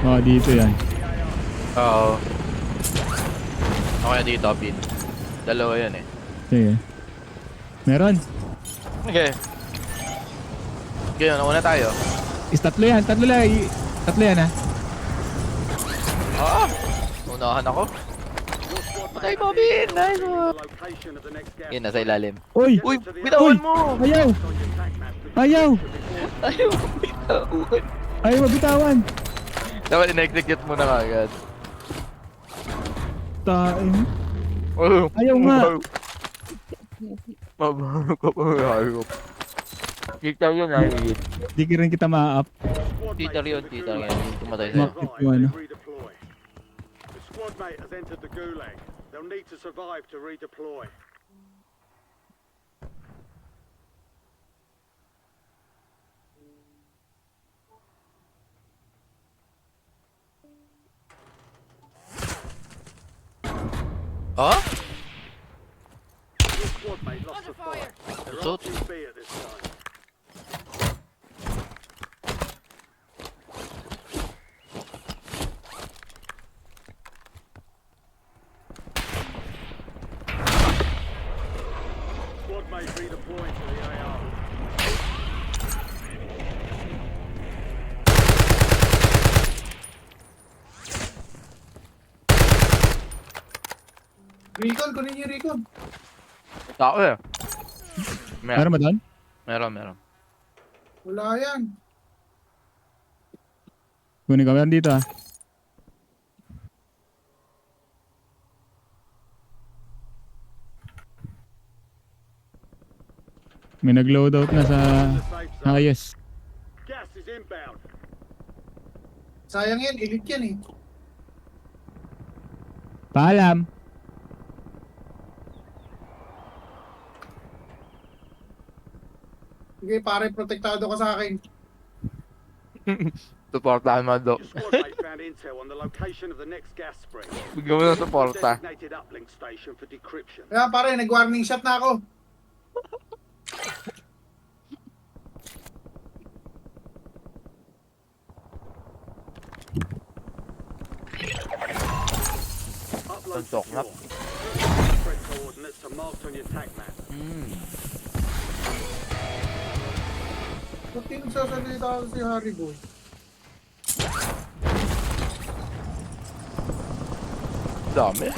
Baka dito yan. Oo. Okay dito, Pin. Dalawa yan eh. Sige. Meron. Okay. Okay, una tayo. Tatlo yan. Tatlo lang. Tatlo yan ha. Oo. Unahan ako. Patay mo, Pin! Nice one! Yun, nasa ilalim. Uy! Uy! Bitawan mo! Ayaw! Ayaw! Ayaw bitawan. Ayaw mabitawan! Dapat in-execute mo na agad. Tain. Oh, Ayaw nga. Mabaro ka pa hayop. Kita yun ay. Di rin kita ma-up. Tita yun. Tumatay sa'yo. Makit yung ano. The squad mate has entered the gulag. They'll need to survive to redeploy. Oh? Your squad mate lost the fight. They're So- RTB at this time. Squad mate redeploying to the AR. Recon, kunin niyo recon. Tao eh. Meron ba doon? Meron. Wala yan. Kunin ka. Meron dito ha. May nag-loadout na sa ayos. Gas is inbound. Sayang yan, elite yan eh. Paalam. Sige pare, protektado ka sa akin. Supportahan mo, Dok. Your squad mate found intel on the location of the next gas spring. Bigyan mo ng suporta. Designated uplink station for decryption. Kaya pare, nag-warning shot na ako. Upload Tontok nga. secure. Spread coordinates are marked on your tag map. Ba't nagsasalita ako si Harry Boy? Dami.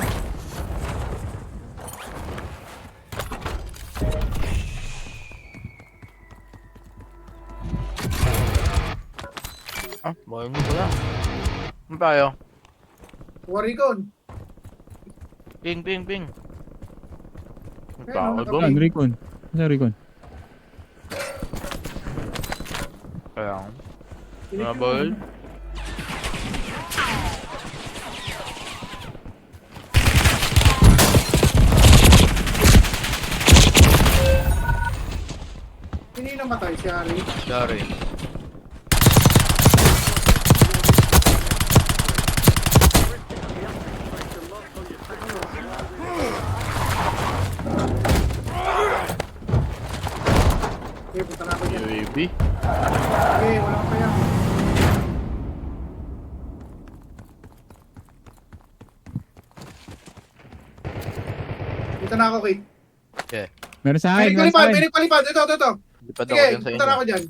Ah, bahay mo pala. Ano tayo? Waricon. Ping. Ang Ayun, tao nakapag- doon. Saan? Recon. Saan Recon? Kaya nga. Elite Mga yung ball. ano. Hindi namatay si Harry. Sorry. Okay, punta na ako dyan. UAV. Okay, wala ka kaya. Punta na ako, Kate. Okay. Meron sa akin. Meron Meron sa palipad, akin. meron palipad. Ito. Lipad ako Sige, dyan sa punta na ako inyo. dyan.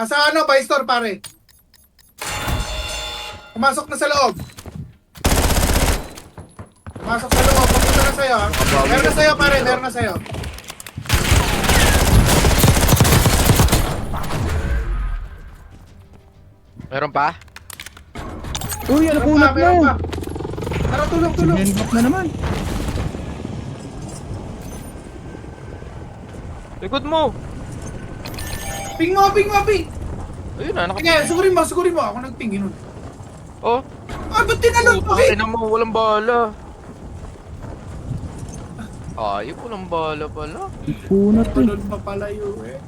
Sa ano, buy store, pare. Pumasok na sa loob. Pumasok sa loob. Pupunta na sa'yo, ha? Meron na sa'yo, pare. Meron na sa'yo. Meron pa? Uy, ano punot Meron mo? pa. Tara, tulong. Sinenbok na naman. Likod mo! Ping mo. Ayun na, Sige, sugurin mo. Ako nagping, yun. Oh! Ah, ba't tinanong mo, Kate? Ina mo, walang bala. Ay, walang bala pala. Punot eh. Tulon pa pala yun, eh.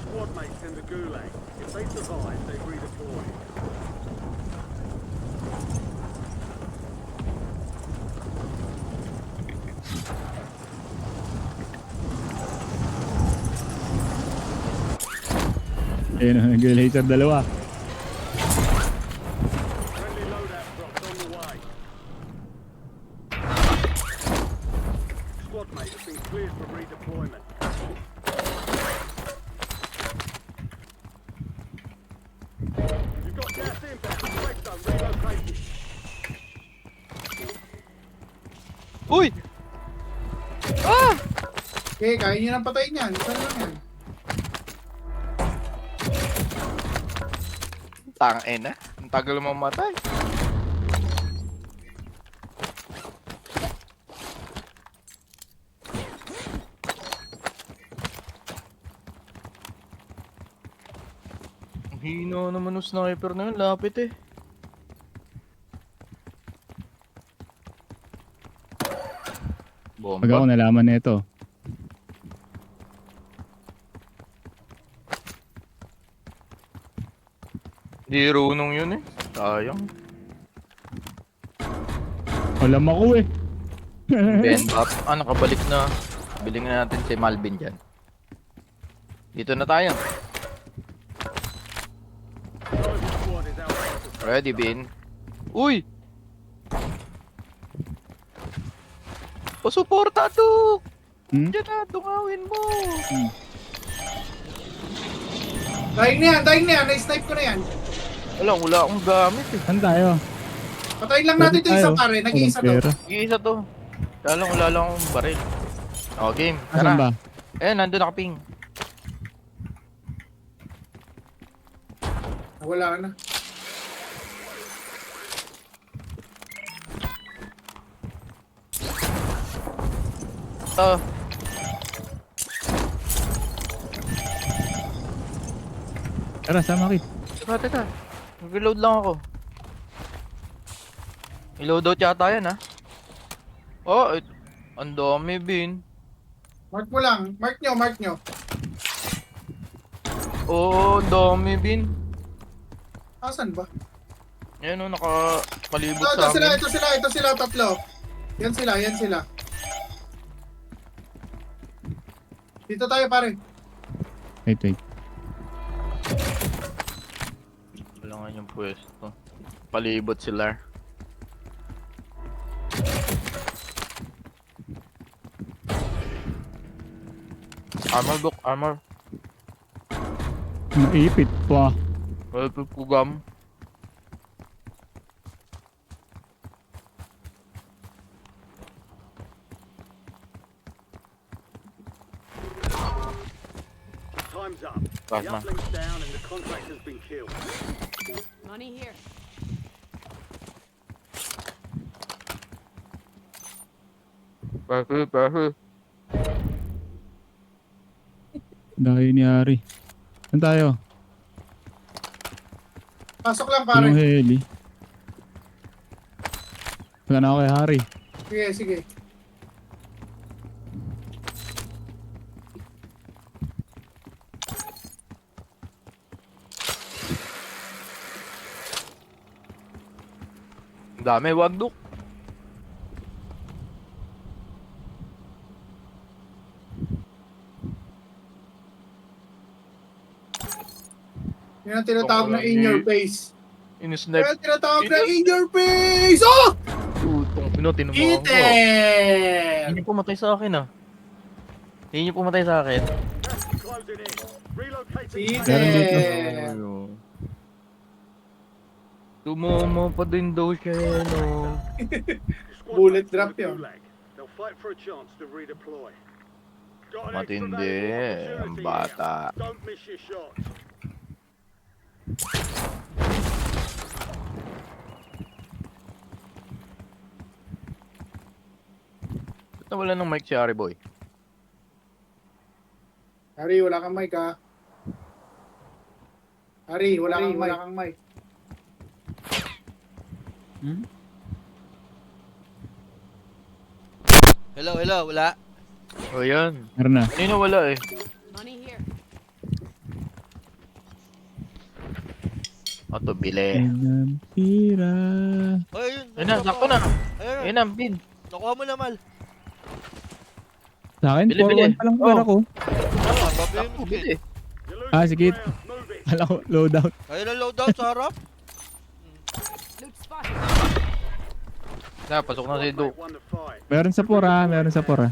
Squad mates in the gulag. If they survive, they redeploy. Ayun, nag-laser dalawa. Gas inbound. Safe zone relocated. Uy! Ah! Okay, kaya nyo nang patayin yan. Isa lang yan. Tangin na. Ang tagal mamatay. Ang hina naman ng sniper na yun. Lapit eh. Pag ako Bomba. nalaman na ito. Di runong yun eh. Sayang. Alam ako eh. Bend up. Ah, nakabalik na. Biling na natin si Malvin dyan. Dito na tayo. Driver squad is outside the safe Ready, Bin? Uy! Pasuporta to! Hmm? Diyan na, dungawin mo! Daing na yan. Na-snipe ko na yan. Wala akong gamit eh. Saan tayo? Patayin lang natin ito isa Tayo. pare. Nag-iisa Walang pera. to. Iisa to. Wala lang akong baril. O, game. Asan ba? Tara. Eh, nandun nakaping. Wala na. Ah. Tara, sama kit. Teka. Mag-reload lang ako. I-load out yata yan, ha? Oh, ang dami, Bin. Mark mo lang. Mark nyo. Oo, ang dami, Bin. Asan ba? Yan o, nakakalibot sa amin. Ito sila, tatlo. Yan sila. Dito tayo pare. Wait. Wala nga yung pwesto. Palibot sila. Armor. Naipit pa. Well, pugam. Time's up. The Plasma. uplink's down and the contract has been killed. Money here. Perfect. Dahil ni Ari. Saan tayo? Pasok lang pare. Yung heli. Wala na ako kay Harry. Sige. Ang dami, wagduk. Yan ang tinatawag na in your face. Inisnipe. Yan ang tinatawag na in your face! Oh! Tutong tinamaan ko. Eater! Hindi pumatay sa akin ah. Hindi pumatay sa akin. Gas is closing in. Relocating. Meron dito. Eater! Tumama pa din daw siya no. Squad Bullet mates in drop the yun. gulag. They'll fight for a chance to redeploy. Got an extra Matindi, valuable ang opportunity bata. here. Don't miss your shot. Ba't nawala ng mic si Ari Boy? Hari, wala kang mic ha. Hari, wala kang mic. Hello, wala. O yan. Meron na. Kanina wala eh. Money here. Oto bile. Pinampira. Oh, ayun. Ayun na, sakto na. Ayun, Ayun na, pin. nakuha mo na, Mal. Sa akin, Bili, 4-1 pa lang pera ko. Ah, babay mo, Bili. kid. You're losing Ah, sige. ground. Move it. Kala ko, loadout. Ayun ang loadout sa harap. Loot spot. Na, pasok na si Squad Do. mate won the fight. Meron sa pura.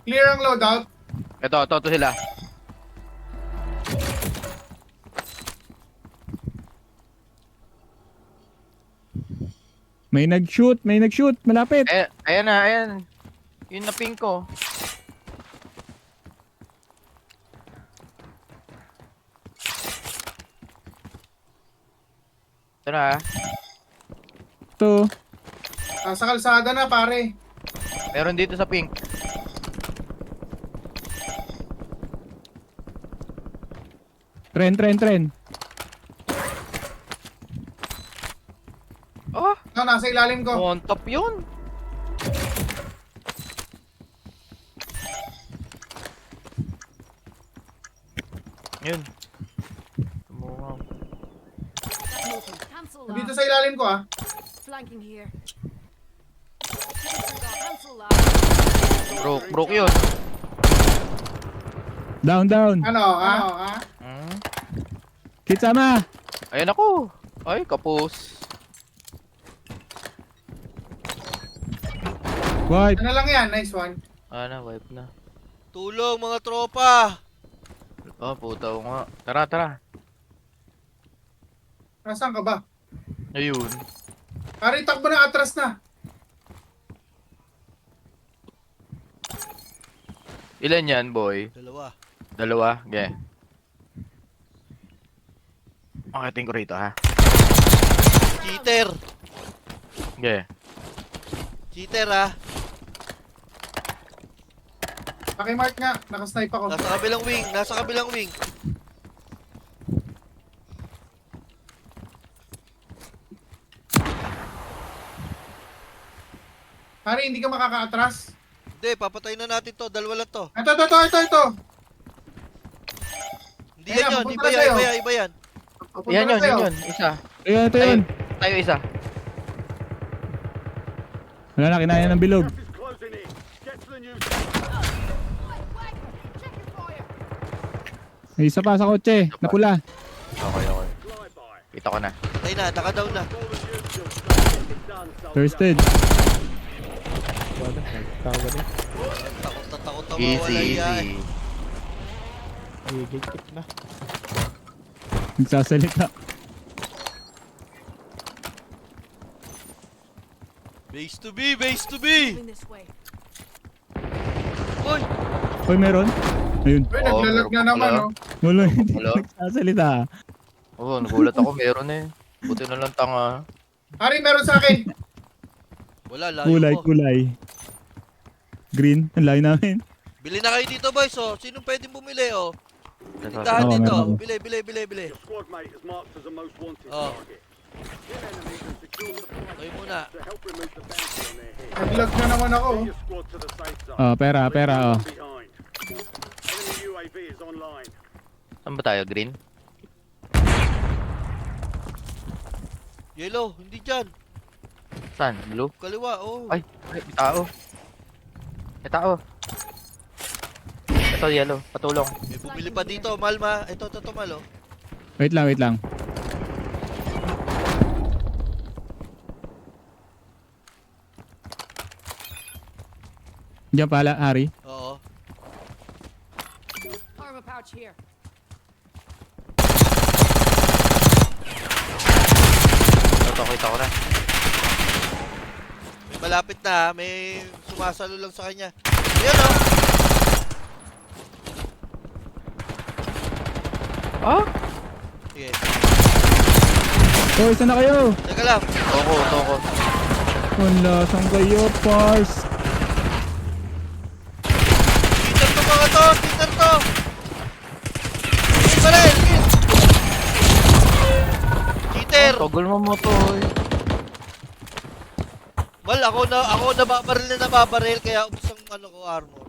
Clear ang loadout. Ito sila. May nag-shoot, malapit. Ayan na, ayan. Yun na ping ko. Ito na ah. Ito. Sa kalsada na, pare. Meron dito sa pink. Tren. Oh, Nasa ilalim ko. on top yun. Yun. Tumuhaw. Moving. Cancel Dito that. sa ilalim ko, ah. Flanking here. Cancel that. Broke yun. Down. Ano, ha? Hmm. Kitsama. Ayan ako. Ay, kapos. Wipe. Ano lang yan? Nice one. Wipe na. Tulong mga tropa. Oh, puta ko nga. Tara. Nasaan ka ba? Ayun. Pare, takbo na, atras na. Ilan yan, boy? Dalawa. Okay. Akitin ko rito, ha? Cheater. Okay. Cheater ha. Pakimark nga, nakasnipe ako. Nasa kabilang wing. Pare, hindi ka makaka-atras. Hindi, papatayin na natin to. Dalawa lang to. Ito. Hindi Ayan, yan yun. punta na sa'yo. Iba yan. Papunta Yan na sa'yo. yun. Isa. Ayun, ito yun. Tayo isa. Wala na, kinaya ng bilog. Gas is closing in. Get to the new Check your fire. May isa pa sa kotse, na pula. Okay. flyby. Kita ko na. Patay na, naka-down na. All the usual stuff. Get it done, soldier. Thirsted. Takot na Easy. Nagsasalita. Base to be. Moving this way. Hoy, Hoy, meron? Ayun. Uy, naglalag na naman, oh. Wala, hindi Wala. nagsasalita. Oo, nagulat ako. Meron eh. Buti na lang tanga. Pare, meron sa akin. wala, layo ko. Kulay. Green, ang layo namin. Bili na kayo dito boys oh. Sinong pwedeng bumili oh? Nasa- Tindahan Oo, dito. meron ako. Bili. Your squad mate is marked as a most wanted Oh. target. Kill enemies and secure the flight Kayo muna. to help remove the bounty on their head. Naglag na naman ako, Get oh. your squad to the safe zone. Pera, Leave no oh. one behind. Enemy UAV is online. Saan ba tayo? Green? Yellow, hindi dyan. Saan? Blue? Kaliwa, oh. Ay, may tao. May tao. Ito, yellow. Patulong. May bumili pa dito, Malma. Ito, Mal, oh. Wait lang. Diyan pala, Ari. Oo. Armor pouch here. Ito, kita ko na. May malapit na, may sumasalo lang sa kanya. Ayan, oh. Ah? Sige. Hoy, saan na kayo? Teka lang. Toko. Wala, saan kayo, Pars? Cheater to mga to! Cheater to! Cheater rin! Cheater! Toggle mo to. Mal, ako nababaril kaya ubos ang armor.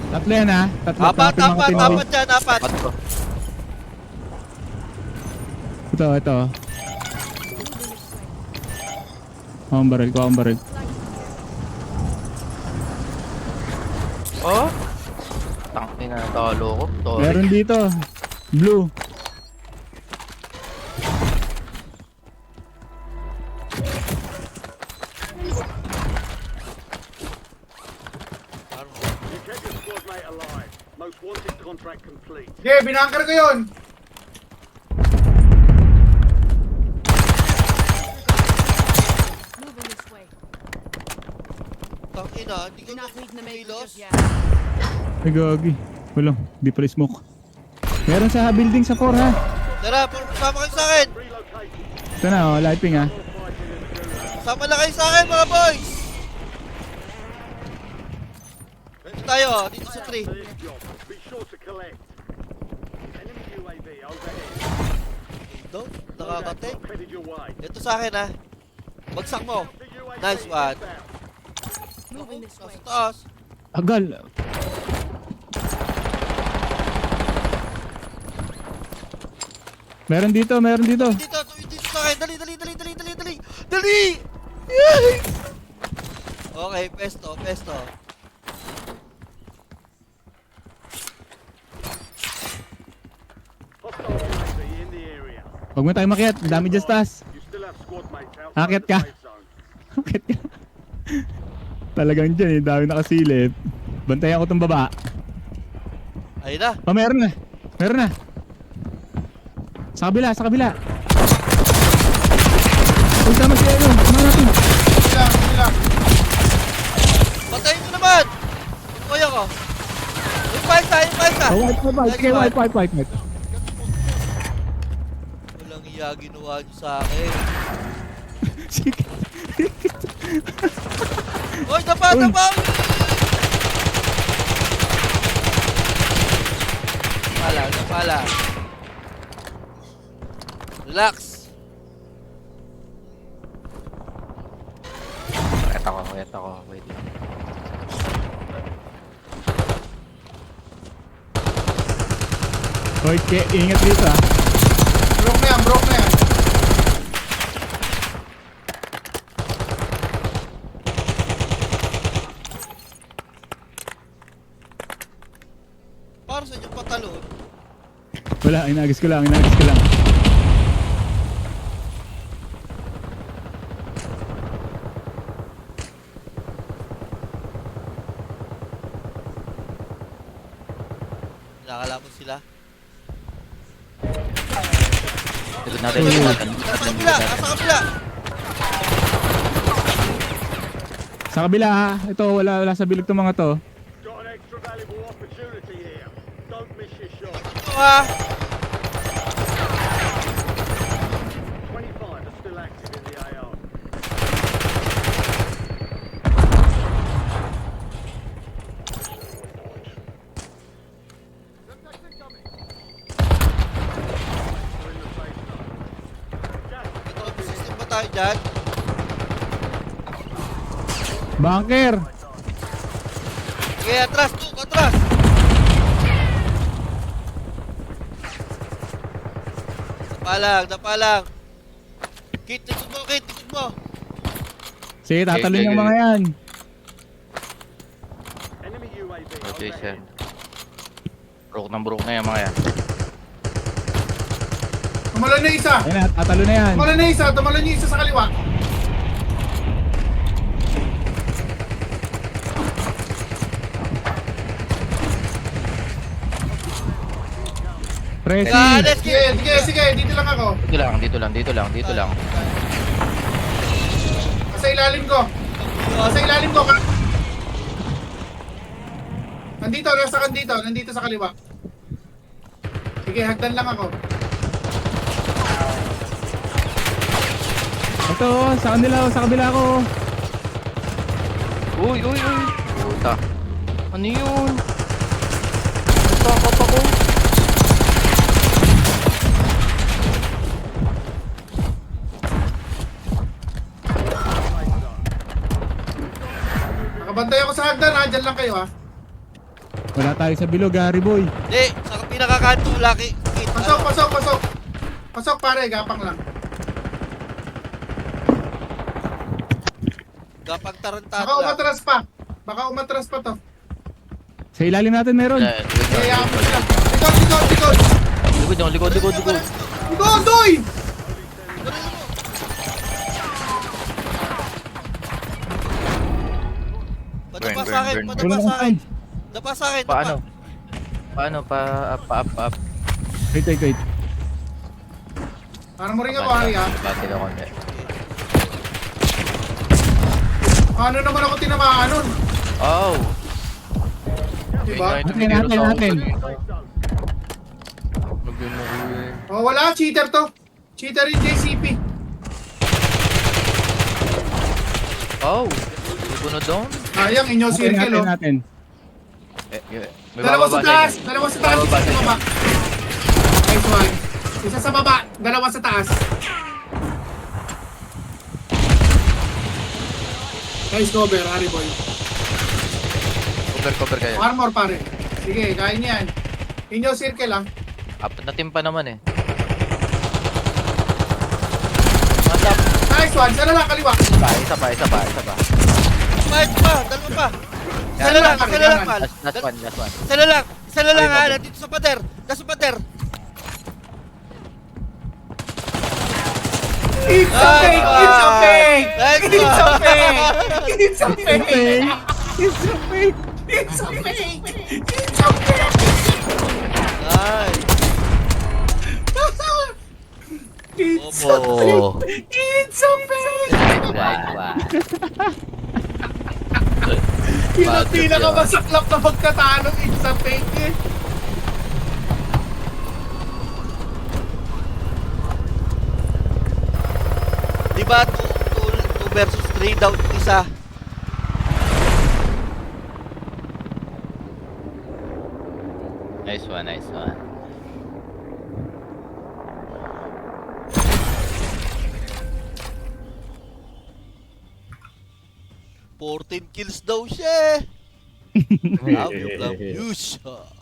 Tatlo yan, ha? Tatlo. Apat Tatlo mga tindi. dyan, apat. Pat ko. Ito. Moving this way. Kuha ang baril. Oh? Tangin na, talo ko. Sorry. Meron dito. Blue. Armor. You kept your squad mate alive. Most wanted contract complete. Sige, binanker ko yun. Tangina, hindi ko You're na not reading the maker kilos. just yet. Ay, gagi. Walang, di pala smoke. Meron sa building sa 4 ha. Tara, sama kayo sa akin. Relocating. Ito na, oh, lighting ha. More fighting in the gulag. Sama na kayo sa akin, mga boys. Dito tayo, dito sa tree. For this job, be sure to collect. Enemy UAV overhead. Ito, nakakate. Loadout headed your way. Ito sa akin, ha. Bagsak mo. The UAV Nice one. inbound. Moving this way. Sa taas. Agal. Meron dito, meron dito. Dito sa akin. Dali. Dali! Yay! Okay, pesto. Hostile UAV in the area. Huwag mo tayo makiat, ang dami dyan sa taas. You still have squad mates outside Akit the ka. safe zone. Bakit ka? Talagang dyan eh, dami nakasilip. Bantayan ko tong baba. Ayun na. Oh, meron na. Meron na. Sa kabila, sa kabila. Uy, tama si Eno. Tama natin. Sila. Patayin ko naman! Yung kuya ko. Yung paisa! Oh, wipe. Sige, wipe. Walang iya ginawa niyo sa akin. Sige. Hoy, dapa! Dapa! Relax. Wait ako. Wait lang. Hoy, ingat dito ah. Broke na yan. Para sa inyong patalon. Wala, inagis ko lang. Nakakalaman sila. Likod natin. Nasa kabila! Sa kabila ha. Ito, wala sa bilog tong mga to. Got an extra valuable opportunity here. Don't miss your shot. Ito ha! 25 are still active in the AR. We're in the safe zone. Gas Ito, system ba tayo dyan? Bunker! Sige, atras! Tuk, atras! Dapa lang! Kit, likod mo! Sige, tatalon Okay. yung mga yan. enemy UAV Oh, Jason. overhead. Broke na yung mga yan. Tumalon na isa. Ayun na, tatalon na yan. Tumalon yung isa sa kaliwa. Presi! Let's get! Sige, dito lang ako. Dito lang. Sa ilalim ko. Nandito sa kaliwa. Sige, hagdan lang ako. Ito, sa kabila ko. Uy! Puta. Ano yun? Nagpapap ako. Nakabantay ako sa hagdan ha. Dyan lang kayo ha. Wala tayo sa bilog, Harry boy. Hindi, sa pinakakanto, Lucky. Kit, Pasok pare, gapang lang. Gapang tarantado lang. Baka umatras pa to. Sa ilalim natin meron. Kaya mo sila. Likod. Likod. Likod, doy! Padapa Burn, sa akin, burn, burn. padapa sa akin. Dapa sa akin, dapa. Paano? Pa up. Wait. Parang mo rin ako, Hari ha. Bakit ako konti. Ano naman ako tinamaan nun? Oh. Diba? Natin. Oh, wala. Cheater to. Cheater yung JCP. Oh. Puno doon. Sayang, inyo circle, oh. Natin. May Dalawa sa bababa taas. sa inyo. Dalawa sa taas. Bababa Isa sa sa inyo. baba. Nice one. Isa sa baba. Dalawa sa taas. Nice cover, Harry Boy. Cover kayo. Armor, pare. Sige, kaya niyan. Inyo circle, ah. Apat na team pa naman eh. Matap. Nice one. Sana lang, kaliwa. Isa pa. Smite pa, dalawa pa. Isa na lang, mal. Last one. Isa na lang Ay, ha, babe. nandito sa pader. Nasa pader. It's a fake! It's a fake! Nice It's a one. fake! It's a fake! It's a fake. It's a fake! It's a fake! Nice. It's a Opo. fake! It's a fake! Yun ang pinakamasaklap na pagkatalo. It's a fake eh. Diba, 2 versus 3 down isa. Nice one. 14 kills daw siya. Love you, siya.